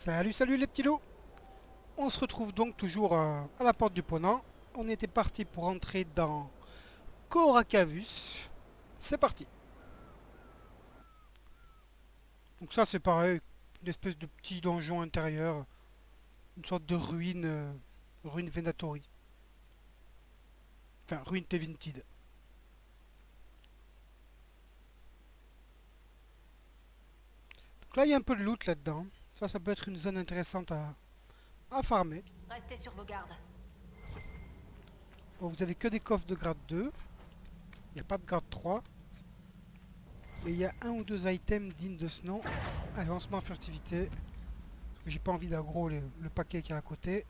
Salut, salut les petits loups. On se retrouve donc toujours à la porte du Ponant. On était parti pour entrer dans Coracavus. C'est parti. Donc ça c'est pareil, une espèce de petit donjon intérieur, une sorte de ruine, ruine Venatori. Enfin, ruine Tevintid. Donc là il y a un peu de loot là-dedans. Ça peut être une zone intéressante à farmer. Restez sur vos gardes. Bon, vous avez que des coffres de grade 2. Il n'y a pas de grade 3. Mais il y a un ou deux items dignes de ce nom. Allez, on se met en furtivité. Parce que j'ai pas envie d'aggro le paquet qui est à côté.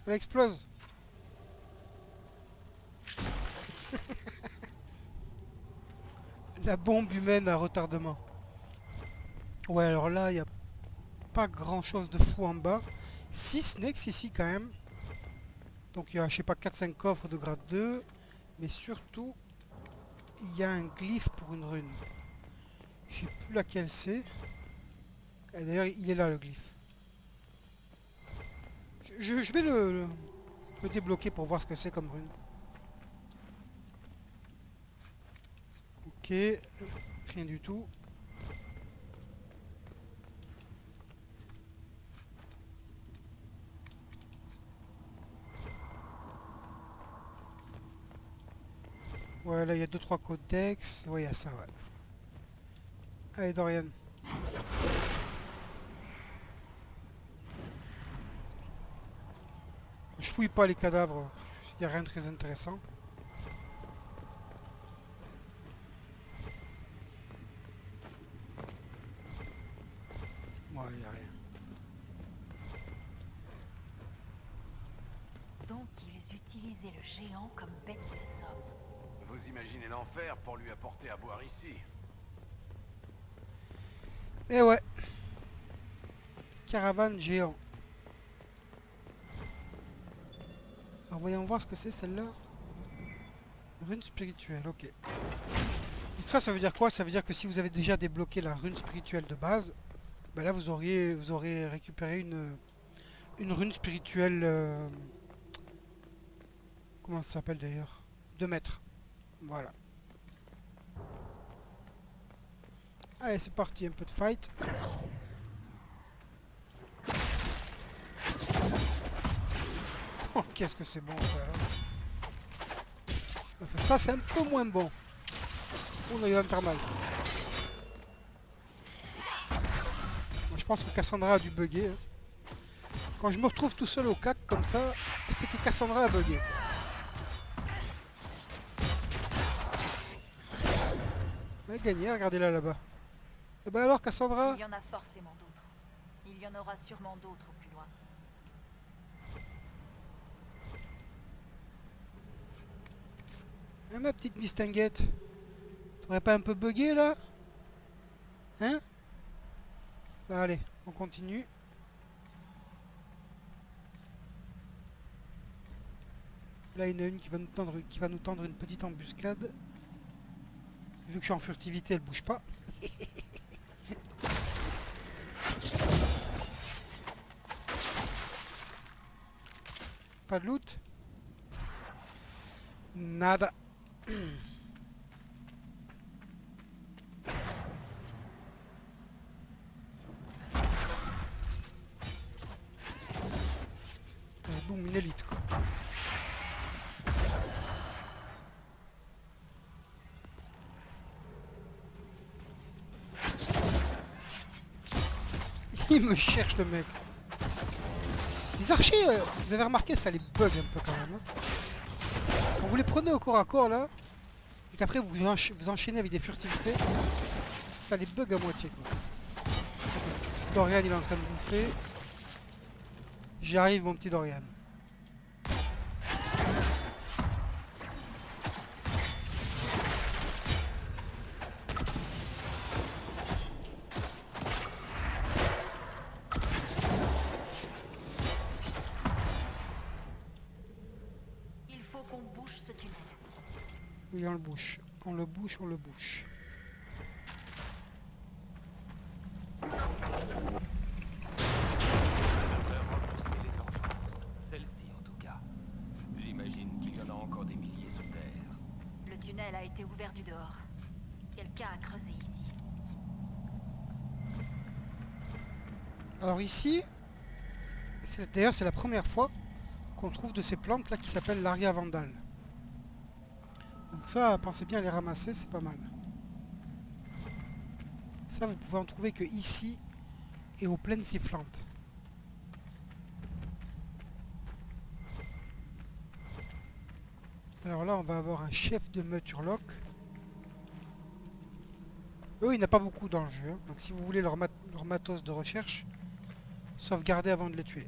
Elle explose. La bombe humaine à retardement. Ouais, alors là, il n'y a pas grand chose de fou en bas. 6 snakes ici quand même. Donc il y a, je sais pas, 4-5 coffres de grade 2. Mais surtout, il y a un glyphe pour une rune. Je sais plus laquelle c'est. Et d'ailleurs, il est là le glyphe. Je vais le débloquer pour voir ce que c'est comme rune. Ok, rien du tout. Ouais, là il y a 2-3 codex. Ouais, il y a ça, ouais. Allez, Dorian. Je fouille pas les cadavres. Il n'y a rien de très intéressant. Ouais, il n'y a rien. Donc ils utilisaient le géant comme bête de somme. Vous imaginez l'enfer pour lui apporter à boire ici. Et ouais. Caravane géant. Alors voyons voir ce que c'est celle-là. Rune spirituelle, ok. Donc ça veut dire quoi? Ça veut dire que si vous avez déjà débloqué la rune spirituelle de base, ben là vous aurez récupéré une rune spirituelle. Comment ça s'appelle d'ailleurs? 2 mètres. Voilà. Allez, c'est parti, un peu de fight. Oh, qu'est-ce que c'est bon ça là. Enfin, ça c'est un peu moins bon. Oh non, il va me faire mal. Bon, je pense que Cassandra a dû bugger. Hein. Quand je me retrouve tout seul au cac comme ça, c'est que Cassandra a bugué. Elle a gagné, regardez-la là-bas. Et ben alors Cassandra? Il y en a forcément d'autres. Il y en aura sûrement d'autres plus loin. Hein, ma petite mistinguette? T'aurais pas un peu bugué là? Hein? Bah, allez, on continue. Là, il y en a une qui va nous tendre une petite embuscade. Vu que je suis en furtivité, elle bouge pas. Pas de loot? Nada. Boum, une élite quoi. Il me cherche le mec. Les archers, vous avez remarqué, ça les bug un peu quand même. Hein. Quand vous les prenez au corps à corps là, et qu'après vous enchaînez avec des furtivités, ça les bug à moitié quoi. Dorian il est en train de bouffer. J'y arrive mon petit Dorian. Oui, on le bouche. On le bouche, on le bouche. Ça devrait repousser les engeances. Celle-ci, en tout cas. J'imagine qu'il y en a encore des milliers sur Terre. Le tunnel a été ouvert du dehors. Quelqu'un a creusé ici. Alors ici, d'ailleurs c'est la première fois qu'on trouve de ces plantes là qui s'appellent l'Aria Vandal. Donc ça, pensez bien à les ramasser, c'est pas mal. Ça, vous pouvez en trouver que ici et aux plaines sifflantes. Alors là, on va avoir un chef de meute Urloc. Eux, il n'y en a pas beaucoup dans le jeu. Hein. Donc si vous voulez leur matos de recherche, sauvegardez avant de les tuer.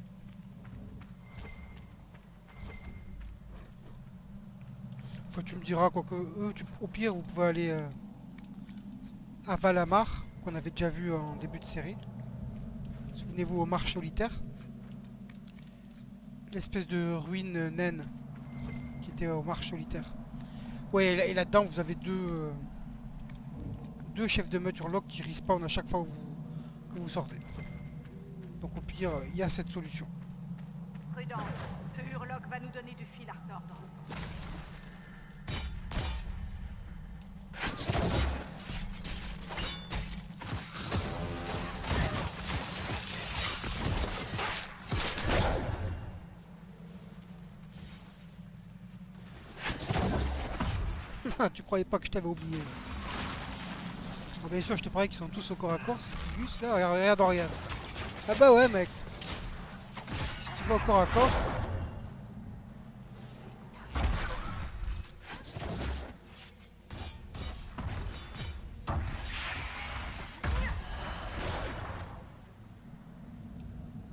Enfin, tu me diras quoi que eux, au pire, vous pouvez aller à Valamar, qu'on avait déjà vu en début de série. Souvenez-vous au Marche solitaire. L'espèce de ruine naine qui était au Marche solitaire. Ouais, et là-dedans, vous avez deux chefs de meute Urloc qui respawn à chaque fois que vous sortez. Donc au pire, il y a cette solution. Prudence, ce Hurloc va nous donner du fil à retordre. Tu croyais pas que je t'avais oublié. Bon, bien sûr, je te parie qu'ils sont tous au corps à corps, c'est juste là, regarde, regarde. Ah bah ouais, mec. Si tu vas au corps à corps...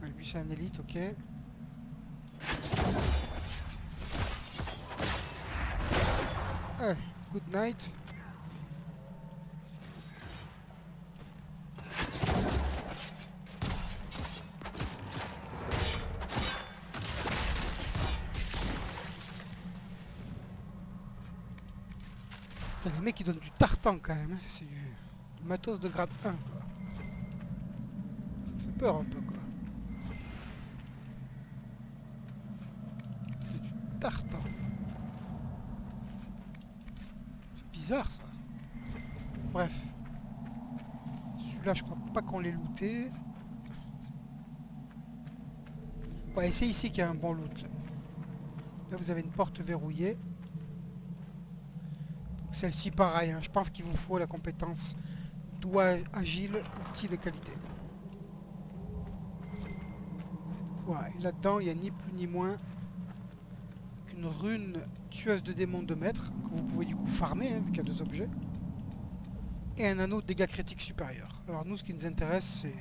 Ah, lui, c'est un élite, ok. Ah, good night. Putain, les mecs ils donnent du tartan quand même, hein. C'est du matos de grade 1 quoi. Ça fait peur un peu quoi. C'est du tartan. C'est bizarre ça. Bref. Celui-là je crois pas qu'on l'ait looté. Ouais, c'est ici qu'il y a un bon loot là. Là vous avez une porte verrouillée. Celle-ci pareil, hein. Je pense qu'il vous faut la compétence doigt agile, outil de qualité. Voilà, et là-dedans il n'y a ni plus ni moins qu'une rune tueuse de démons de maître, que vous pouvez du coup farmer, hein, vu qu'il y a deux objets. Et un anneau de dégâts critiques supérieurs. Alors nous ce qui nous intéresse c'est...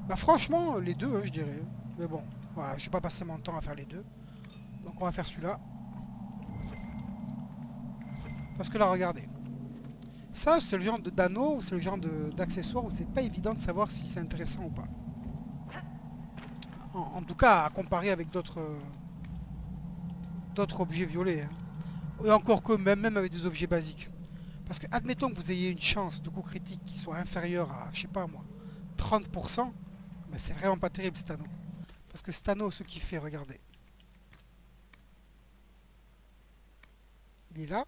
Bah franchement les deux hein, je dirais. Mais bon, voilà, je vais pas passer mon temps à faire les deux. Donc on va faire celui-là. Parce que là, regardez. Ça, c'est le genre d'anneau, ou c'est le genre d'accessoire où c'est pas évident de savoir si c'est intéressant ou pas. En tout cas, à comparer avec d'autres objets violets. Hein. Et encore que même avec des objets basiques. Parce que, admettons que vous ayez une chance de coup critique qui soit inférieure à, je sais pas moi, 30%, ben c'est vraiment pas terrible cet anneau. Parce que cet anneau, ce qu'il fait, regardez. Il est là.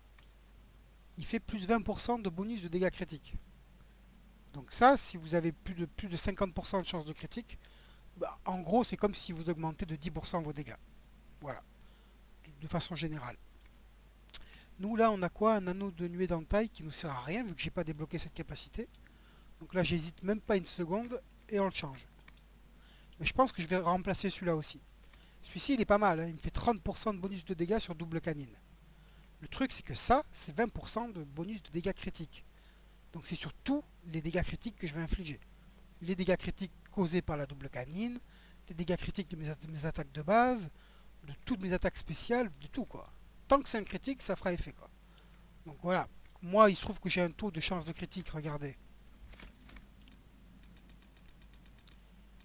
Il fait plus 20% de bonus de dégâts critiques. Donc ça, si vous avez plus de 50% de chance de critique, bah, en gros, c'est comme si vous augmentez de 10% vos dégâts. Voilà. De façon générale. Nous, là, on a quoi? Un anneau de nuée d'entaille qui nous sert à rien, vu que j'ai pas débloqué cette capacité. Donc là, j'hésite même pas une seconde, et on le change. Mais je pense que je vais remplacer celui-là aussi. Celui-ci, il est pas mal. Hein. Il me fait 30% de bonus de dégâts sur double canine. Le truc, c'est que ça, c'est 20% de bonus de dégâts critiques. Donc c'est sur tous les dégâts critiques que je vais infliger. Les dégâts critiques causés par la double canine, les dégâts critiques de mes attaques de base, de toutes mes attaques spéciales, de tout quoi. Tant que c'est un critique, ça fera effet quoi. Donc voilà. Moi, il se trouve que j'ai un taux de chance de critique, regardez,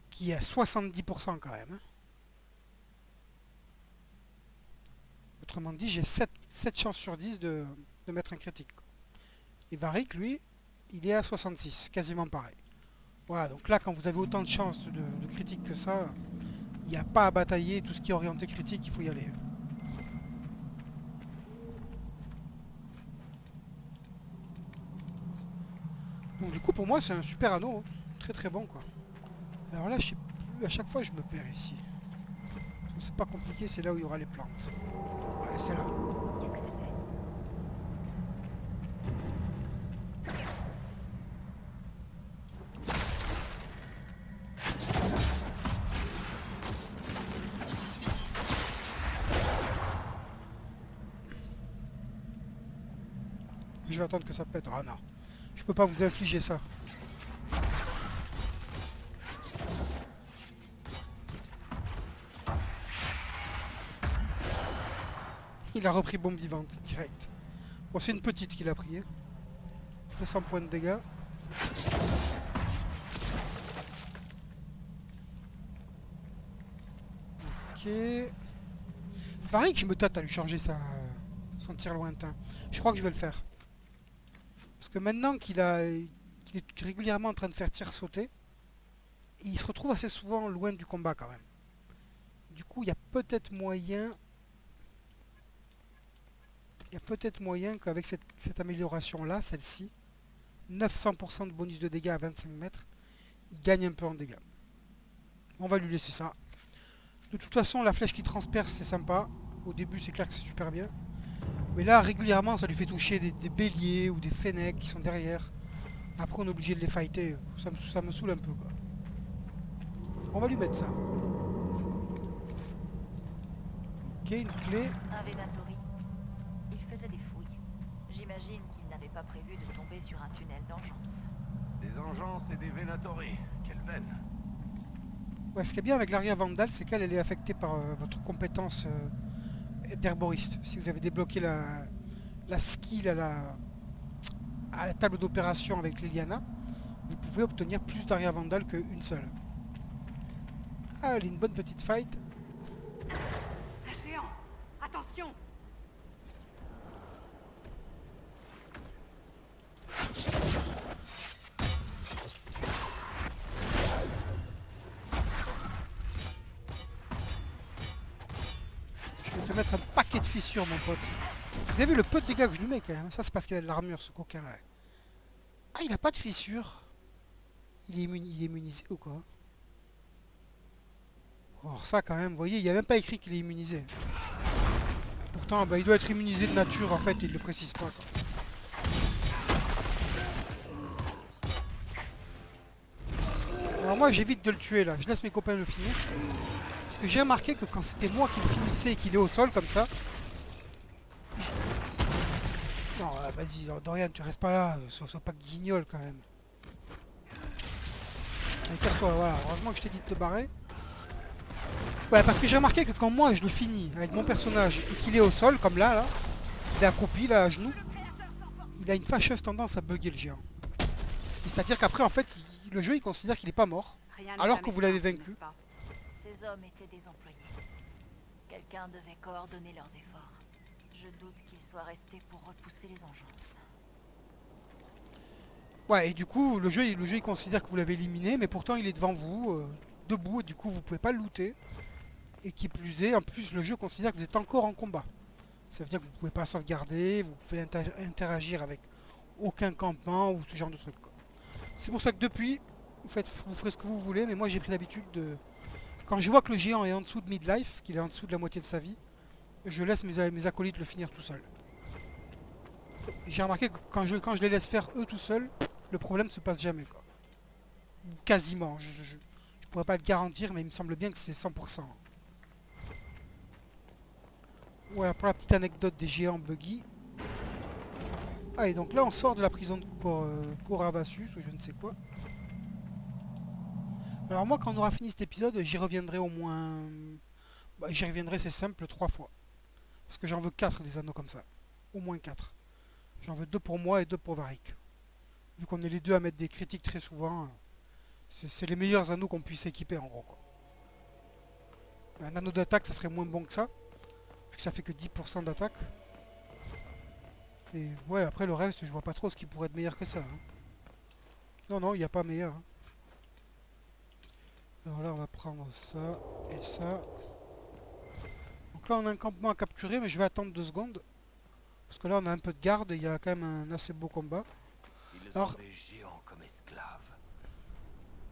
qui est à 70% quand même. Hein. Autrement dit, j'ai 7 chances sur 10 de de mettre un critique, quoi. Et Varric, lui, il est à 66, quasiment pareil. Voilà, donc là, quand vous avez autant de chances de critique que ça, il n'y a pas à batailler. Tout ce qui est orienté critique, il faut y aller. Donc du coup, pour moi, c'est un super anneau. Hein. Très très bon, quoi. Alors là, je sais plus, à chaque fois, je me perds ici. C'est pas compliqué, c'est là où il y aura les plantes. Ouais, c'est là. Qu'est-ce que c'était? Je vais attendre que ça pète. Ah non. Je peux pas vous infliger ça. Il a repris bombe vivante, direct. Bon, c'est une petite qu'il a pris. Hein. 200 points de dégâts. Ok. Pareil que je me tâte à lui changer son tir lointain. Je crois que je vais le faire. Parce que maintenant qu'il est régulièrement en train de faire tir sauter, il se retrouve assez souvent loin du combat quand même. Du coup, il y a peut-être moyen... Il y a peut-être moyen qu'avec cette amélioration-là, celle-ci, 900% de bonus de dégâts à 25 mètres, il gagne un peu en dégâts. On va lui laisser ça. De toute façon, la flèche qui transperce, c'est sympa. Au début, c'est clair que c'est super bien. Mais là, régulièrement, ça lui fait toucher des béliers ou des fennecs qui sont derrière. Après, on est obligé de les fighter. Ça me saoule un peu, quoi. On va lui mettre ça. Ok, une clé. Un Venatori. Il faisait des fouilles. J'imagine qu'il n'avait pas prévu de tomber sur un tunnel d'engeance. Des engeances et des Venatori. Quelle veine. Ouais, ce qui est bien avec l'Aria Vandal, c'est qu'elle est affectée par votre compétence d'herboriste. Si vous avez débloqué la skill à la table d'opération avec Liliana, vous pouvez obtenir plus d'Aria Vandal qu'une seule. Ah, elle est une bonne petite fight. Un géant. Attention. Je vais te mettre un paquet de fissures, mon pote. Vous avez vu le peu de dégâts que je lui mets quand même. Ça, c'est parce qu'il a de l'armure, ce coquin. Ouais. Ah, il a pas de fissures. Il est immunisé ou quoi? Or ça quand même, vous voyez, il n'y a même pas écrit qu'il est immunisé. Pourtant, bah, il doit être immunisé de nature en fait, il ne le précise pas, quoi. Alors moi j'évite de le tuer là, je laisse mes copains le finir. Parce que j'ai remarqué que quand c'était moi qui le finissais et qu'il est au sol comme ça... Non, vas-y, Dorian, tu restes pas là, sois pas guignol quand même. Allez, casse-toi, voilà, heureusement que je t'ai dit de te barrer. Ouais, parce que j'ai remarqué que quand moi je le finis avec mon personnage et qu'il est au sol, comme là, il est accroupi là à genoux, il a une fâcheuse tendance à bugger le géant. C'est-à-dire qu'après, en fait, le jeu il considère qu'il n'est pas mort, Rien n'est alors que jamais vous l'avez simple, vaincu. n'est-ce pas? Ces hommes étaient des employés. Quelqu'un devait coordonner leurs efforts. Je doute qu'ils soient restés pour repousser les engeances. Ouais, et du coup, le jeu il considère que vous l'avez éliminé, mais pourtant il est devant vous, debout, et du coup vous pouvez pas le looter. Et qui plus est, en plus le jeu considère que vous êtes encore en combat. Ça veut dire que vous pouvez pas sauvegarder, vous pouvez interagir avec aucun campement ou ce genre de truc. C'est pour ça que depuis, vous ferez ce que vous voulez, mais moi j'ai pris l'habitude de... Quand je vois que le géant est en dessous de midlife, qu'il est en dessous de la moitié de sa vie, je laisse mes acolytes le finir tout seul. J'ai remarqué que quand je les laisse faire eux tout seuls, le problème se passe jamais, quoi. Ou quasiment. Je pourrais pas le garantir, mais il me semble bien que c'est 100%. Voilà pour la petite anecdote des géants buggy. Ah, et donc là on sort de la prison de Coravassus ou je ne sais quoi. Alors moi quand on aura fini cet épisode, j'y reviendrai au moins... Bah, j'y reviendrai, c'est simple, 3 fois. Parce que j'en veux 4 des anneaux comme ça. Au moins 4. J'en veux 2 pour moi et 2 pour Varric. Vu qu'on est les deux à mettre des critiques très souvent, c'est les meilleurs anneaux qu'on puisse équiper en gros, quoi. Un anneau d'attaque ça serait moins bon que ça. Vu que ça fait que 10% d'attaque. Et ouais, après le reste, je vois pas trop ce qui pourrait être meilleur que ça. Hein. Non, non, il n'y a pas meilleur. Hein. Alors là, on va prendre ça et ça. Donc là, on a un campement à capturer, mais je vais attendre 2 secondes. Parce que là, on a un peu de garde et il y a quand même un assez beau combat. Ils Alors- ont des géants comme esclaves.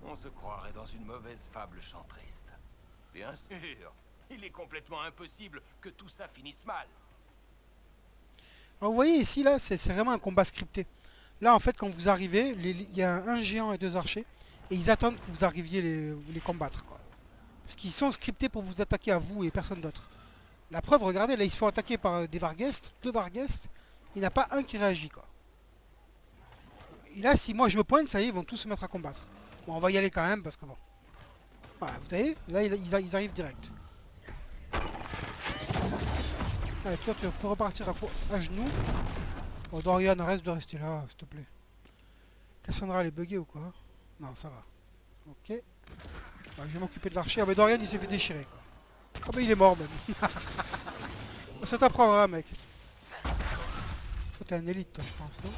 On se croirait dans une mauvaise fable chantriste. Bien sûr, il est complètement impossible que tout ça finisse mal. Alors vous voyez ici, là, c'est vraiment un combat scripté. Là, en fait, quand vous arrivez, il y a un géant et 2 archers. Et ils attendent que vous arriviez les combattre. Quoi. Parce qu'ils sont scriptés pour vous attaquer à vous et personne d'autre. La preuve, regardez, là, ils se font attaquer par des Varghest, 2 Varghest. Il n'y en a pas un qui réagit, quoi. Et là, si moi je me pointe, ça y est, ils vont tous se mettre à combattre. Bon, on va y aller quand même, parce que bon. Voilà, vous voyez, là, ils arrivent direct. Allez, toi, tu peux repartir à genoux. Oh, Dorian, reste de rester là, s'il te plaît. Cassandra, elle est buggée ou quoi? Non, ça va. Ok. Bah, je vais m'occuper de l'archer. Ah, mais Dorian, il s'est fait déchirer, quoi. Ah, bah, il est mort, même. Ça t'apprendra, mec. Toi, t'es un élite, toi, je pense, non?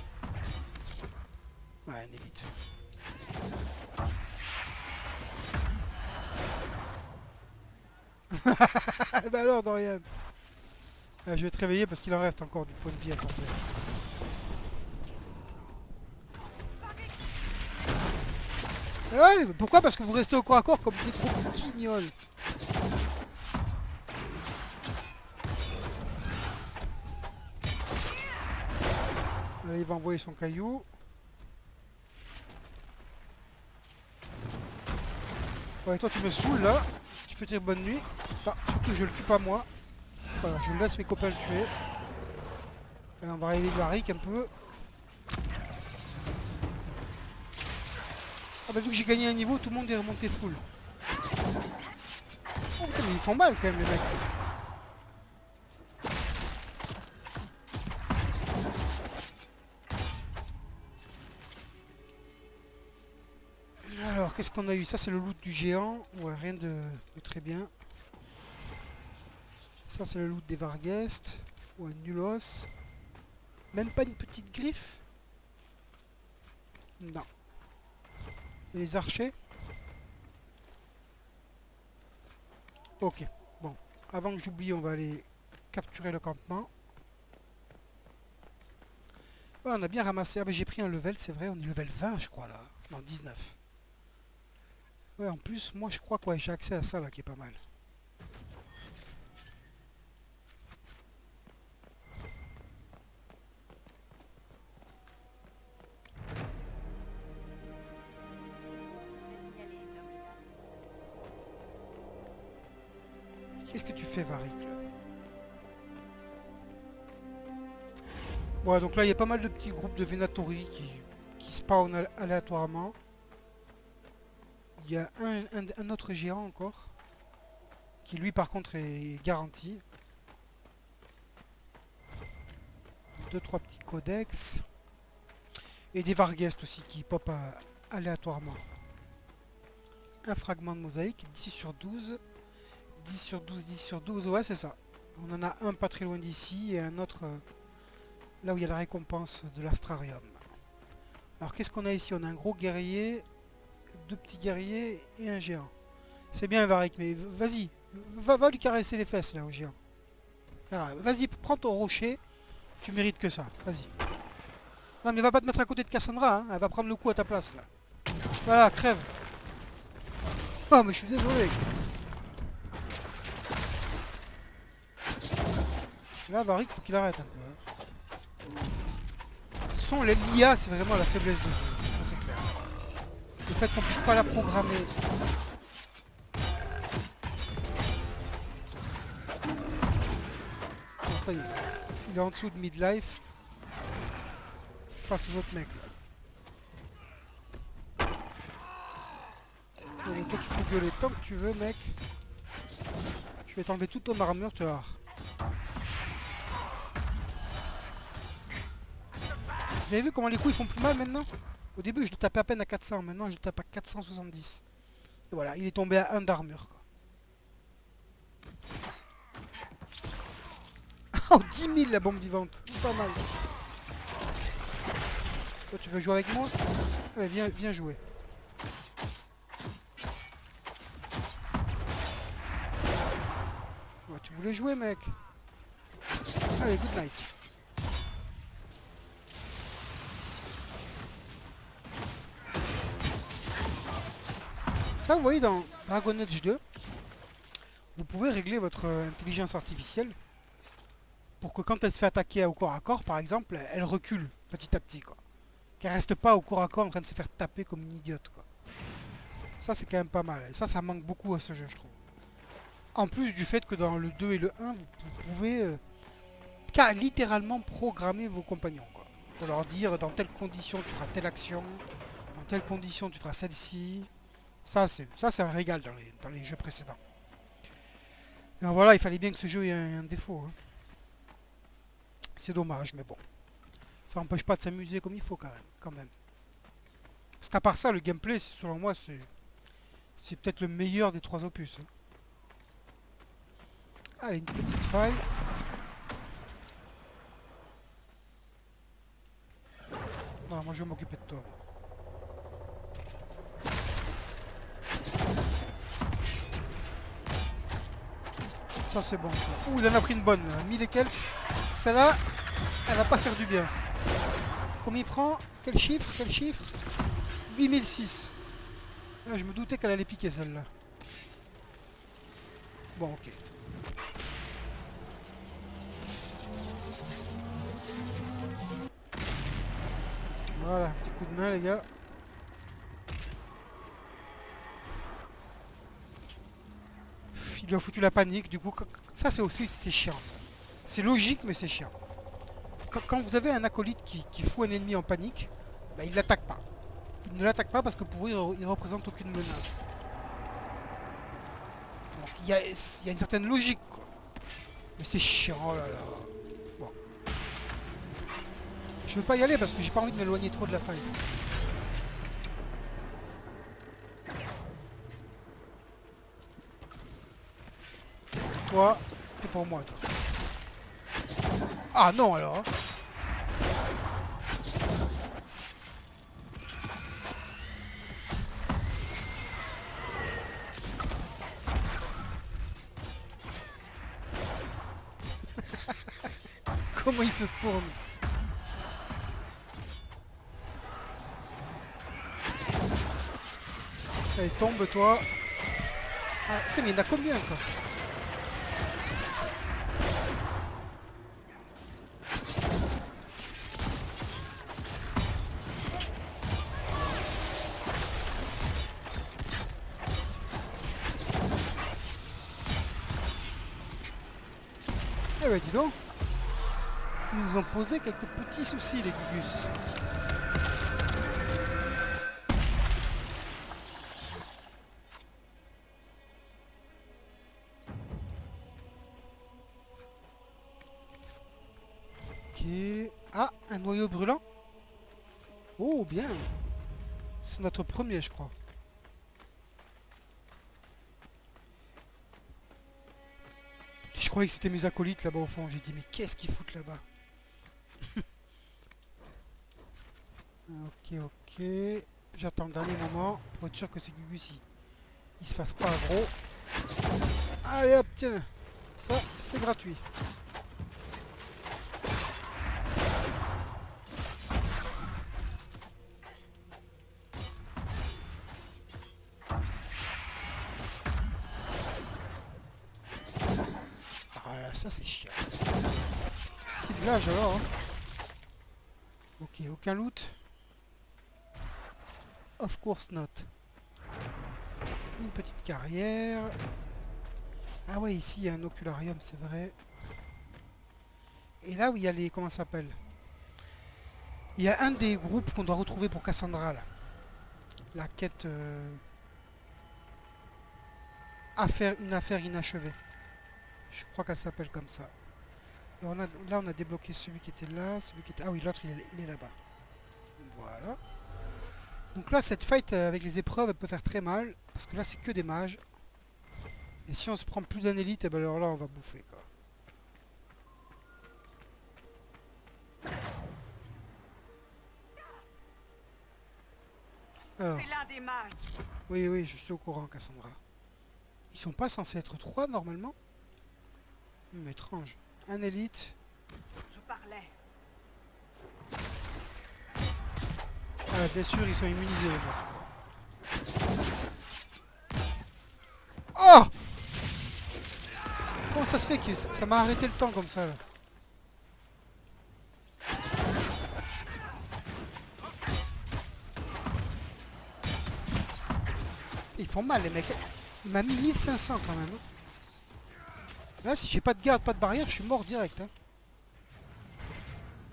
Ouais, un élite. Bah alors, Dorian. Je vais te réveiller parce qu'il en reste encore du point de vie à combler. Ouais, mais pourquoi? Parce que vous restez au corps à corps comme des gros guignols. Là, il va envoyer son caillou. Ouais, toi tu me saoules là. Tu peux dire bonne nuit. Ah, surtout je le tue pas moi. Voilà, je laisse mes copains le tuer. Allez, on va réveiller Varric un peu. Ah bah vu que j'ai gagné un niveau, tout le monde est remonté full. Oh putain, mais ils font mal quand même les mecs. Alors, qu'est-ce qu'on a eu? Ça c'est le loot du géant. Ouais, rien de très bien. Ça c'est le loot des Varghest. Ouais, nulos. Même pas une petite griffe? Non. Et les archers? Ok. Bon. Avant que j'oublie, on va aller capturer le campement. Ouais, on a bien ramassé. Ah bah j'ai pris un level, c'est vrai. On est level 20 je crois là. Non, 19. Ouais, en plus, moi je crois que ouais, j'ai accès à ça là qui est pas mal. Qu'est-ce que tu fais, Varric là? Ouais, donc là il y a pas mal de petits groupes de Venatori qui spawnent aléatoirement. Il y a un autre géant encore. Qui lui par contre est garanti. 2-3 petits codex. Et des Varghest aussi qui pop aléatoirement. Un fragment de mosaïque, 10 sur 12. 10 sur 12, 10 sur 12, ouais c'est ça. On en a un pas très loin d'ici et un autre là où il y a la récompense de l'astrarium. Alors qu'est-ce qu'on a ici? On a un gros guerrier, 2 petits guerriers et un géant. C'est bien Varric, mais vas-y, va lui caresser les fesses là au géant. Vas-y, prends ton rocher, tu mérites que ça, vas-y. Non mais va pas te mettre à côté de Cassandra, hein. Elle va prendre le coup à ta place là. Voilà, crève. Oh mais je suis désolé. Là, Varric, faut qu'il arrête un peu. Hein. De toute façon, l'IA, c'est vraiment la faiblesse du jeu. Ça, c'est clair. Le fait qu'on puisse pas la programmer. Bon, ça y est. Il est en dessous de midlife. Je passe aux autres mecs. Bon, toi, tu peux gueuler tant que tu veux, mec. Je vais t'enlever toute ton armure, tu vas voir. Vous avez vu comment les coups ils font plus mal maintenant? Au début je le tapais à peine à 400, maintenant je le tape à 470. Et voilà, il est tombé à 1 d'armure. Oh 10 000 la bombe vivante, pas mal. Toi, tu veux jouer avec moi? Ouais, viens jouer. Ouais, tu voulais jouer, mec? Allez, good night. Ça, vous voyez, dans Dragon Age 2, vous pouvez régler votre intelligence artificielle pour que quand elle se fait attaquer au corps à corps, par exemple, elle recule petit à petit, quoi. Qu'elle reste pas au corps à corps en train de se faire taper comme une idiote, quoi. Ça, c'est quand même pas mal. Et ça manque beaucoup à ce jeu, je trouve. En plus du fait que dans le 2 et le 1, vous pouvez littéralement programmer vos compagnons, quoi. Pour leur dire dans telles conditions tu feras telle action, dans telles conditions tu feras celle-ci. Ça, c'est un régal dans les jeux précédents. Et voilà, il fallait bien que ce jeu ait un défaut, hein. C'est dommage, mais bon. Ça n'empêche pas de s'amuser comme il faut quand même. Parce qu'à part ça, le gameplay, selon moi, c'est peut-être le meilleur des 3 opus, hein. Allez, une petite faille. Non, moi je vais m'occuper de toi. Ça c'est bon ça. Ouh, il en a pris une bonne. 1000 et quelques. Celle-là, elle va pas faire du bien. Combien il prend? Quel chiffre? 8006. Ah, je me doutais qu'elle allait piquer celle-là. Bon, ok. Voilà, petit coup de main les gars. Il lui a foutu la panique, du coup, ça c'est aussi c'est chiant ça. C'est logique mais c'est chiant. Quand vous avez un acolyte qui fout un ennemi en panique, bah, il l'attaque pas. Il ne l'attaque pas parce que pour eux il ne représente aucune menace. Donc il y a une certaine logique quoi. Mais c'est chiant, oh là là. Bon. Je veux pas y aller parce que j'ai pas envie de m'éloigner trop de la faille. Toi, t'es pour moi toi. Ah non alors. Comment il se tourne. Allez, tombe toi. Ah, putain, mais il y en a combien quoi? Eh ben dis donc. Ils nous ont posé quelques petits soucis les Gugus. Ok. Ah, un noyau brûlant. Oh, bien. C'est notre premier, je crois. Je croyais que c'était mes acolytes là-bas au fond. J'ai dit, mais qu'est-ce qu'ils foutent là-bas? Ok, ok. J'attends le dernier moment pour être sûr que c'est Gugus il se fasse pas gros. Allez hop, tiens. Ça, c'est gratuit. Ah, ça c'est chiant. Ciblage alors. Hein. Ok, aucun loot. Of course not. Une petite carrière. Ah ouais, ici il y a un ocularium, c'est vrai. Et là où il y a les... Comment ça s'appelle? Il y a un des groupes qu'on doit retrouver pour Cassandra là. La quête... Une affaire inachevée. Je crois qu'elle s'appelle comme ça. Là on a débloqué celui qui était là, celui qui était... Ah oui, l'autre il est là-bas. Voilà. Donc là cette fight avec les épreuves elle peut faire très mal. Parce que là c'est que des mages. Et si on se prend plus d'un élite, eh ben alors là on va bouffer quoi. loin. Oui, oui, je suis au courant, Cassandra. Ils sont pas censés être 3 normalement? Étrange. Un élite. Je parlais. Ah, bien sûr, ils sont immunisés, les gars. Oh! Comment ça se fait que ça m'a arrêté le temps comme ça, là? Ils font mal, les mecs. Il m'a mis 1500 quand même. Là, si j'ai pas de garde, pas de barrière, je suis mort direct. Hein.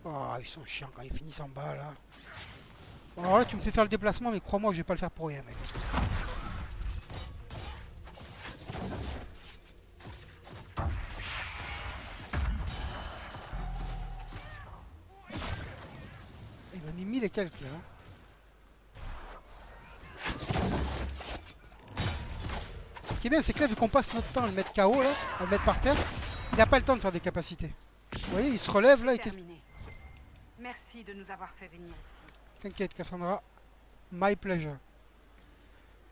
Oh, ils sont chiants quand ils finissent en bas, là. Bon, alors là, tu me fais faire le déplacement, mais crois-moi, je vais pas le faire pour rien, mec. Il m'a mis 1000 et quelques, là. Ce qui est bien, c'est que là, vu qu'on passe notre temps à le mettre KO, là, à le mettre par terre, il n'a pas le temps de faire des capacités. Vous voyez, il se relève, là, et qu'est-ce... Terminé. Merci de nous avoir fait venir ici. T'inquiète, Cassandra. My pleasure.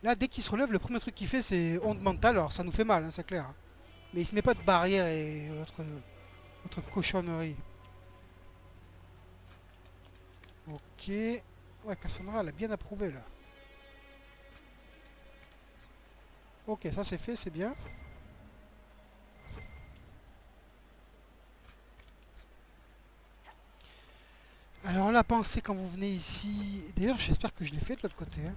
Là, dès qu'il se relève, le premier truc qu'il fait, c'est onde mentale. Alors, ça nous fait mal, hein, c'est clair. Hein. Mais il se met pas de barrière et autre cochonnerie. Ok. Ouais, Cassandra, elle a bien approuvé, là. Ok, ça c'est fait, c'est bien. Alors là, pensez quand vous venez ici... D'ailleurs, j'espère que je l'ai fait de l'autre côté. Hein.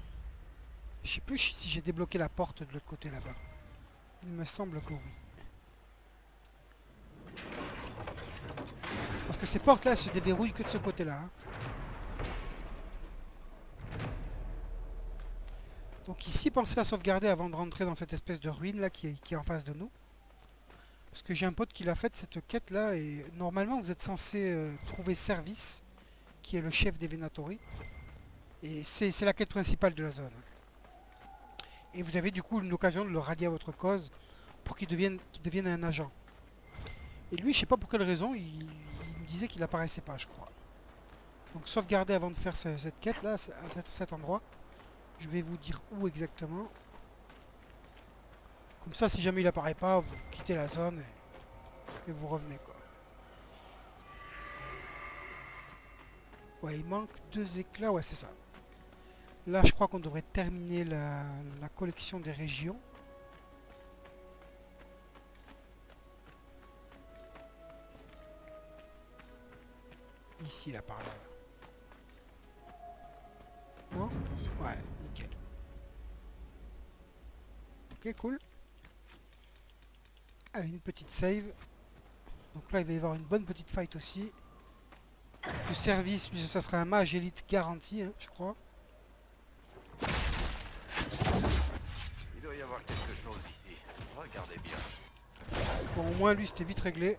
Je sais plus si j'ai débloqué la porte de l'autre côté là-bas. Il me semble que oui. Parce que ces portes-là, elles se déverrouillent que de ce côté-là. Hein. Donc ici, pensez à sauvegarder avant de rentrer dans cette espèce de ruine là qui est en face de nous. Parce que j'ai un pote qui l'a fait cette quête là et normalement vous êtes censé trouver Service, qui est le chef des Venatori. Et c'est la quête principale de la zone. Et vous avez du coup une occasion de le rallier à votre cause pour qu'il devienne un agent. Et lui, je sais pas pour quelle raison, il me disait qu'il apparaissait pas, je crois. Donc sauvegardez avant de faire cette quête là, à cet endroit. Je vais vous dire où exactement. Comme ça, si jamais il apparaît pas, vous quittez la zone et vous revenez quoi. Ouais, il manque 2 éclats, ouais c'est ça. Là, je crois qu'on devrait terminer la collection des régions. Ici, là, par là. Non? Ouais, nickel. Ok, cool. Allez, une petite save. Donc là, il va y avoir une bonne petite fight aussi. Le Service, lui, ça sera un mage élite garanti, hein, je crois. Il doit y avoir quelque chose ici. Regardez bien. Bon, au moins, lui, c'était vite réglé.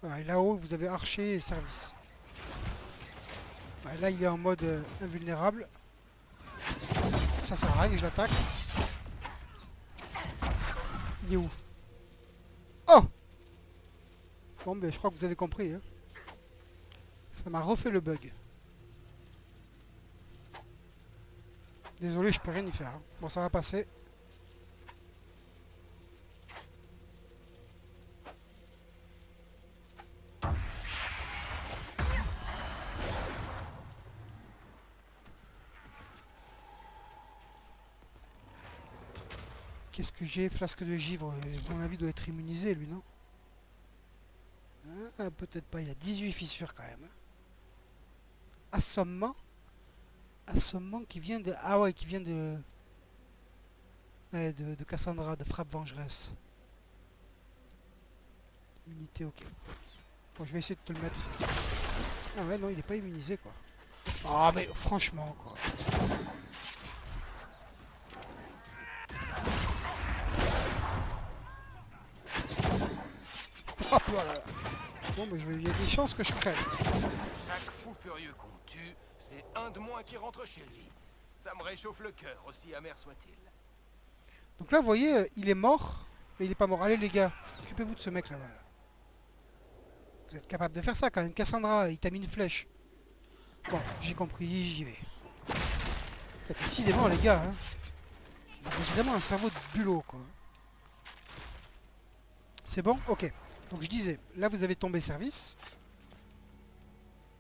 Voilà, et là-haut, vous avez archer et service. Ouais, là, il est en mode invulnérable. Ça sert à rien que je l'attaque. Il est où? Oh! Bon, ben, je crois que vous avez compris. Hein. Ça m'a refait le bug. Désolé, je peux rien y faire. Hein. Bon, ça va passer. Qu'est-ce que j'ai? Flasque de givre. À mon avis, doit être immunisé, lui, non? Ah, peut-être pas. Il y a 18 fissures, quand même. Assommement. Assommement qui vient de... Ah ouais, qui vient de... Ouais, de Cassandra, de frappe vengeresse. Immunité, ok. Bon, je vais essayer de te le mettre. Ah ouais, non, il est pas immunisé, quoi. Ah, mais franchement, quoi. Hop, voilà. Bon, mais il y a des chances que je crève. Chaque fou furieux qu'on tue, c'est un de moins qui rentre chez lui. Ça me réchauffe le cœur, aussi amer soit-il. Donc là, vous voyez, il est mort, mais il est pas mort. Allez, les gars, occupez-vous de ce mec là-bas. Là. Vous êtes capable de faire ça quand même. Cassandra, il t'a mis une flèche. Bon, j'ai compris, j'y vais. Décidément les gars, hein. Vous avez vraiment un cerveau de bulot quoi. C'est bon? Ok. Donc je disais, là vous avez tombé service.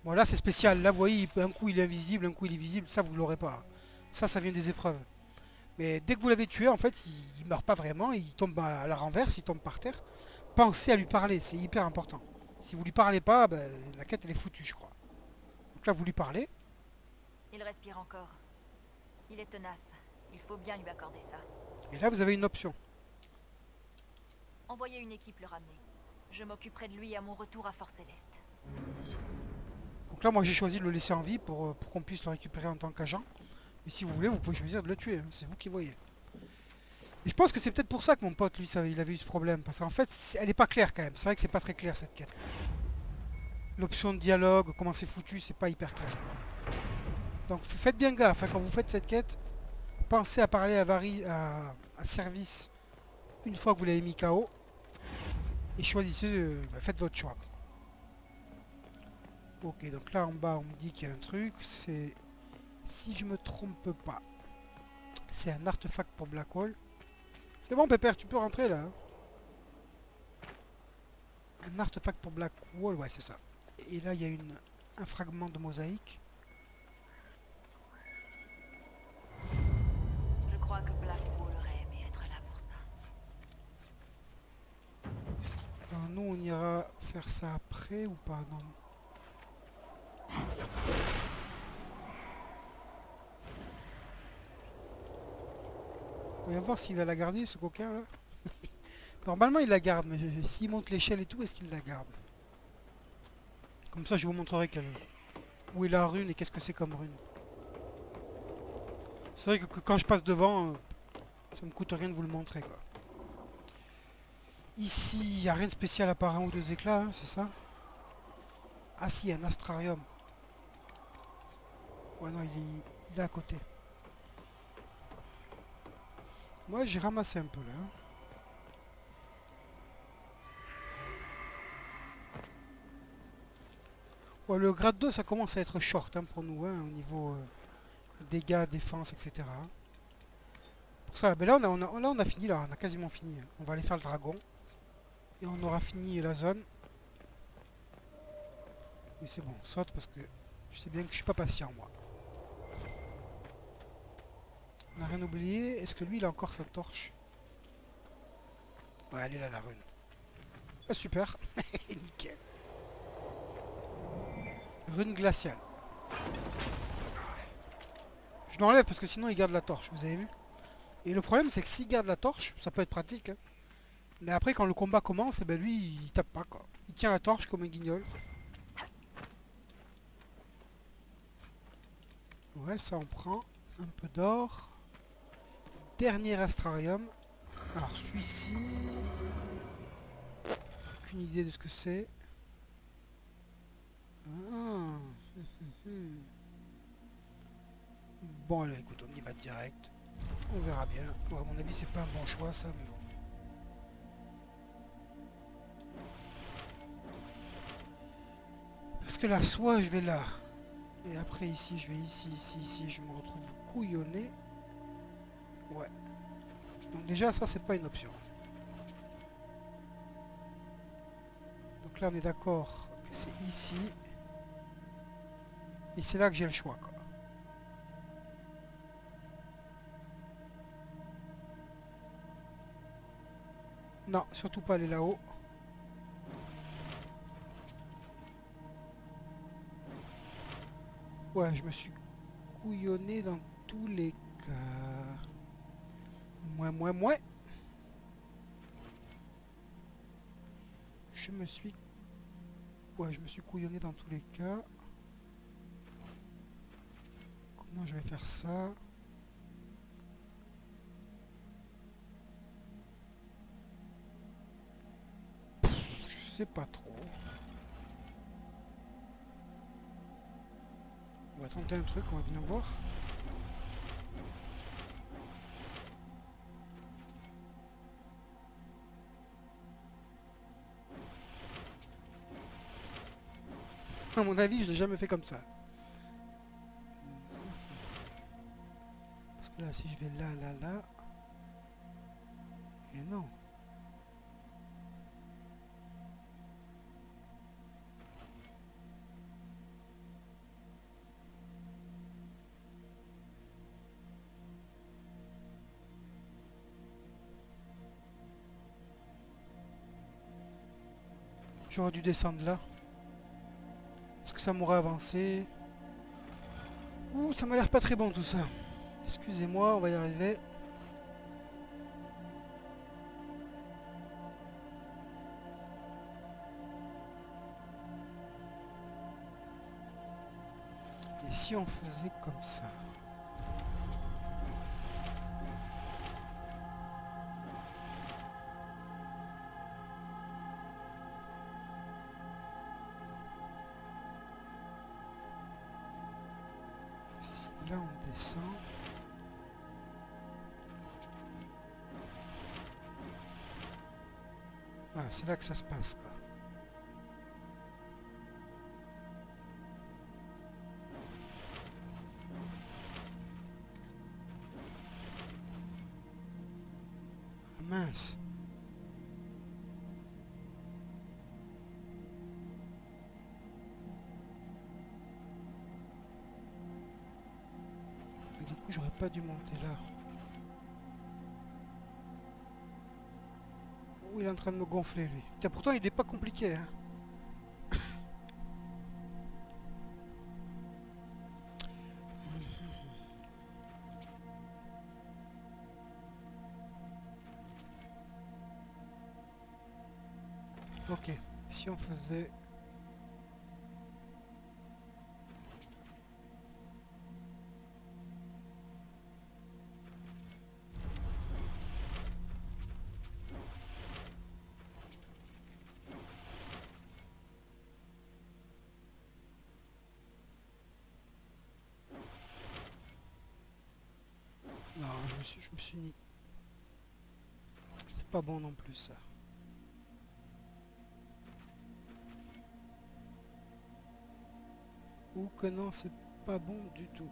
Bon là c'est spécial, là vous voyez, un coup il est invisible, un coup il est visible, ça vous l'aurez pas. Ça vient des épreuves. Mais dès que vous l'avez tué, en fait, il meurt pas vraiment, il tombe à la renverse, il tombe par terre. Pensez à lui parler, c'est hyper important. Si vous lui parlez pas, ben, la quête elle est foutue je crois. Donc là vous lui parlez. Il respire encore. Il est tenace. Il faut bien lui accorder ça. Et là vous avez une option. Envoyez une équipe le ramener. Je m'occuperai de lui à mon retour à Fort Céleste. Donc là moi j'ai choisi de le laisser en vie pour qu'on puisse le récupérer en tant qu'agent. Mais si vous voulez, vous pouvez choisir de le tuer, hein, c'est vous qui voyez. Et je pense que c'est peut-être pour ça que mon pote, lui, il avait eu ce problème. Parce qu'en fait, elle n'est pas claire quand même. C'est vrai que c'est pas très clair cette quête. L'option de dialogue, comment c'est foutu, c'est pas hyper clair. Donc faites bien gaffe, hein, quand vous faites cette quête, pensez à parler à Service une fois que vous l'avez mis KO. Et choisissez, faites votre choix. Ok, donc là en bas on me dit qu'il y a un truc, c'est, si je me trompe pas, c'est un artefact pour Blackwall. C'est bon Pépère, tu peux rentrer là. Hein. Un artefact pour Blackwall, ouais c'est ça. Et là il y a un fragment de mosaïque. Je crois que Blackwall aurait aimé être là pour ça. Alors, nous on ira faire ça après ou pas? Non. On va voir s'il va la garder ce coquin là. Normalement il la garde, mais s'il monte l'échelle et tout, est-ce qu'il la garde? Comme ça je vous montrerai où est la rune et qu'est-ce que c'est comme rune. C'est vrai que quand je passe devant, ça me coûte rien de vous le montrer quoi. Ici, il n'y a rien de spécial à part un ou deux éclats, hein, c'est ça? Ah si, un astrarium. Ouais non, il est à côté. Moi j'ai ramassé un peu là. Hein. Ouais, le grade 2 ça commence à être short hein, pour nous, hein, au niveau dégâts, défense, etc. Pour ça, mais là on a fini, là, on a quasiment fini. On va aller faire le dragon. Et on aura fini la zone. Mais c'est bon, on saute parce que je sais bien que je suis pas patient moi. On n'a rien oublié. Est-ce que lui il a encore sa torche? Ouais, elle est là la rune. Ah, super. Nickel. Rune glaciale. Je l'enlève parce que sinon il garde la torche, vous avez vu? Et le problème c'est que s'il garde la torche, ça peut être pratique. Hein. Mais après quand le combat commence, eh ben lui il tape pas quoi. Il tient la torche comme un guignol. Ouais, ça on prend. Un peu d'or. Dernier astrarium. Alors celui-ci... Aucune idée de ce que c'est. Ah. Bon allez, écoute, on y va direct. On verra bien. Bon, à mon avis, c'est pas un bon choix ça, mais bon. Parce que là, soit je vais là, et après ici, je vais ici, je me retrouve couillonné. Ouais. Donc déjà, ça, c'est pas une option. Donc là, on est d'accord que c'est ici. Et c'est là que j'ai le choix, quoi. Non, surtout pas aller là-haut. Ouais, je me suis couillonné dans tous les cas. Moi. Je me suis... Ouais, je me suis couillonné dans tous les cas. Comment je vais faire ça? Je sais pas trop. On va tenter un truc, on va bien voir. À mon avis, je l'ai jamais fait comme ça. Là, si je vais là, là, là... Et non. J'aurais dû descendre là. Est-ce que ça m'aurait avancé? Ouh, ça m'a l'air pas très bon tout ça. Excusez-moi, on va y arriver. Et si on faisait comme ça? Si là on descend. Voilà, c'est là que ça se passe, quoi. Ah, mince. Et du coup, j'aurais pas dû monter là. Oh, il est en train de me gonfler, lui. Tiens, pourtant, il n'est pas compliqué, hein. Ok, si on faisait... Non, je me suis mis... C'est pas bon non plus, ça. Ou que non, c'est pas bon du tout.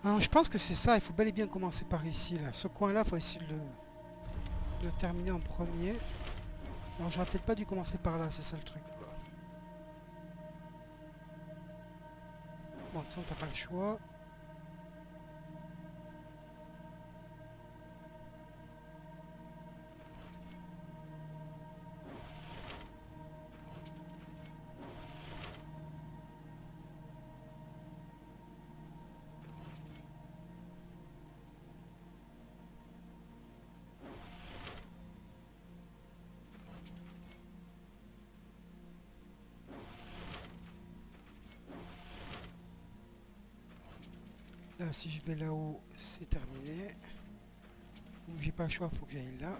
Alors, je pense que c'est ça, il faut bel et bien commencer par ici, là. Ce coin-là, il faut essayer de le terminer en premier. Alors, j'aurais peut-être pas dû commencer par là, c'est ça le truc, quoi. Bon, de toute façon, t'as pas le choix. Là, si je vais là-haut, c'est terminé. Donc, j'ai pas le choix, faut que j'aille là.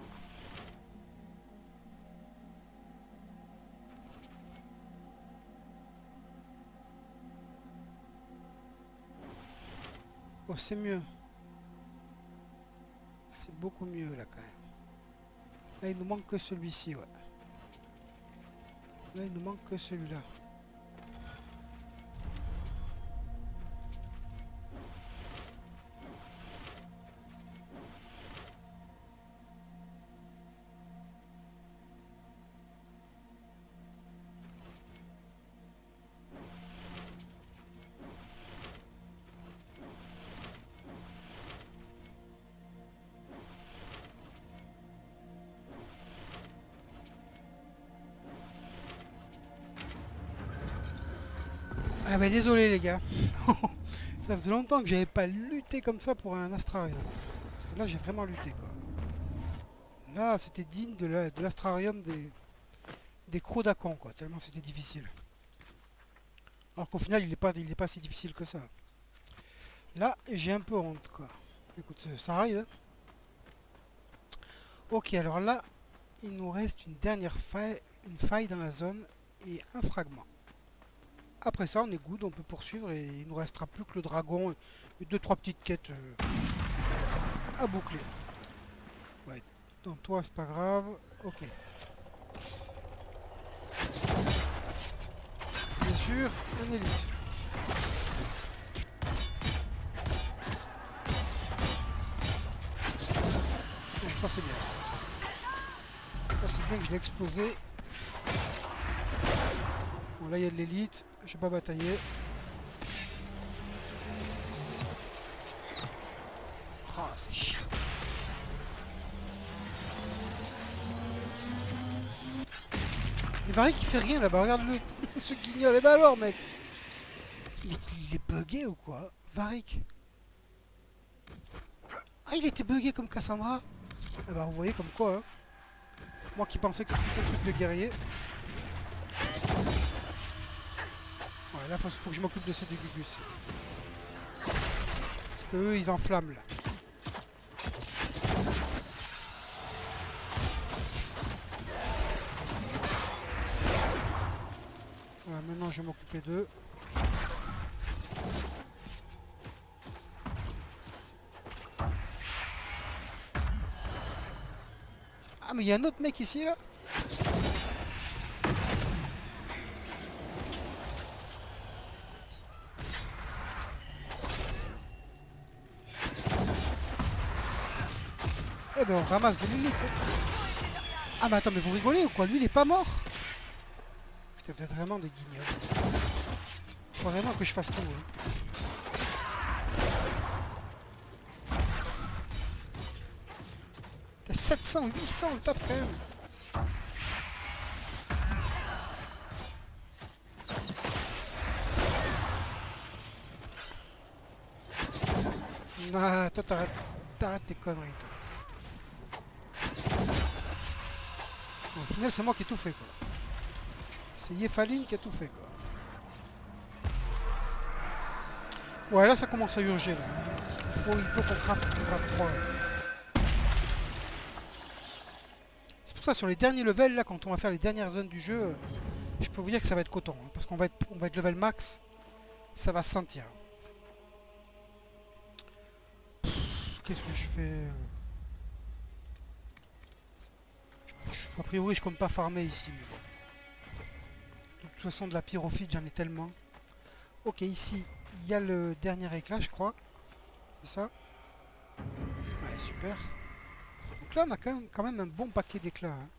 Oh, c'est mieux. C'est beaucoup mieux, là, quand même. Là, il nous manque que celui-ci, ouais. Là, il nous manque que celui-là. Ah bah désolé les gars. Ça faisait longtemps que j'avais pas lutté comme ça pour un astrarium. Parce que là j'ai vraiment lutté quoi. Là c'était digne de l'astrarium des Crodacons quoi, tellement c'était difficile. Alors qu'au final il est pas si difficile que ça. Là j'ai un peu honte quoi. Écoute, ça arrive. Hein. Ok, alors là il nous reste une dernière faille, dans la zone et un fragment. Après ça, on est good, on peut poursuivre et il nous restera plus que le dragon et 2-3 petites quêtes à boucler. Ouais, donc toi, c'est pas grave. Ok. Bien sûr, un élite. Donc ça c'est bien ça. Ça c'est bien que je l'ai explosé. Bon là il y a de l'élite, je vais pas batailler. Oh c'est chiant. Il Varric qui fait rien là-bas, regarde-le. Ce guignol, et bah alors mec. Mais il est bugué ou quoi? Varric. Ah il était bugué comme Cassandra. Ah bah vous voyez comme quoi hein. Moi qui pensais que c'était un truc de guerrier. Ouais là faut que je m'occupe de ces dégugus. Parce que eux ils enflamment là. Voilà, maintenant je vais m'occuper d'eux. Ah mais il y a un autre mec ici là. Eh ben on ramasse de l'élite. Ah mais attends mais vous rigolez ou quoi? Lui il est pas mort? Putain vous êtes vraiment des guignols. Faut vraiment que je fasse tout. Hein. T'as 700, 800 le top quand même. Ah, toi t'arrêtes tes conneries toi. Bon, au final c'est moi qui ai tout fait quoi. C'est Yephaline qui a tout fait quoi. Ouais là ça commence à urger là. Il faut qu'on craft le grade 3. C'est pour ça sur les derniers levels là quand on va faire les dernières zones du jeu, je peux vous dire que ça va être coton. Hein, parce qu'on va être level max. Ça va se sentir. Qu'est-ce que je fais A priori je compte pas farmer ici. Mais bon. De toute façon de la pyrophite j'en ai tellement. Ok ici il y a le dernier éclat je crois. C'est ça? Ouais super. Donc là on a quand même un bon paquet d'éclats. Hein.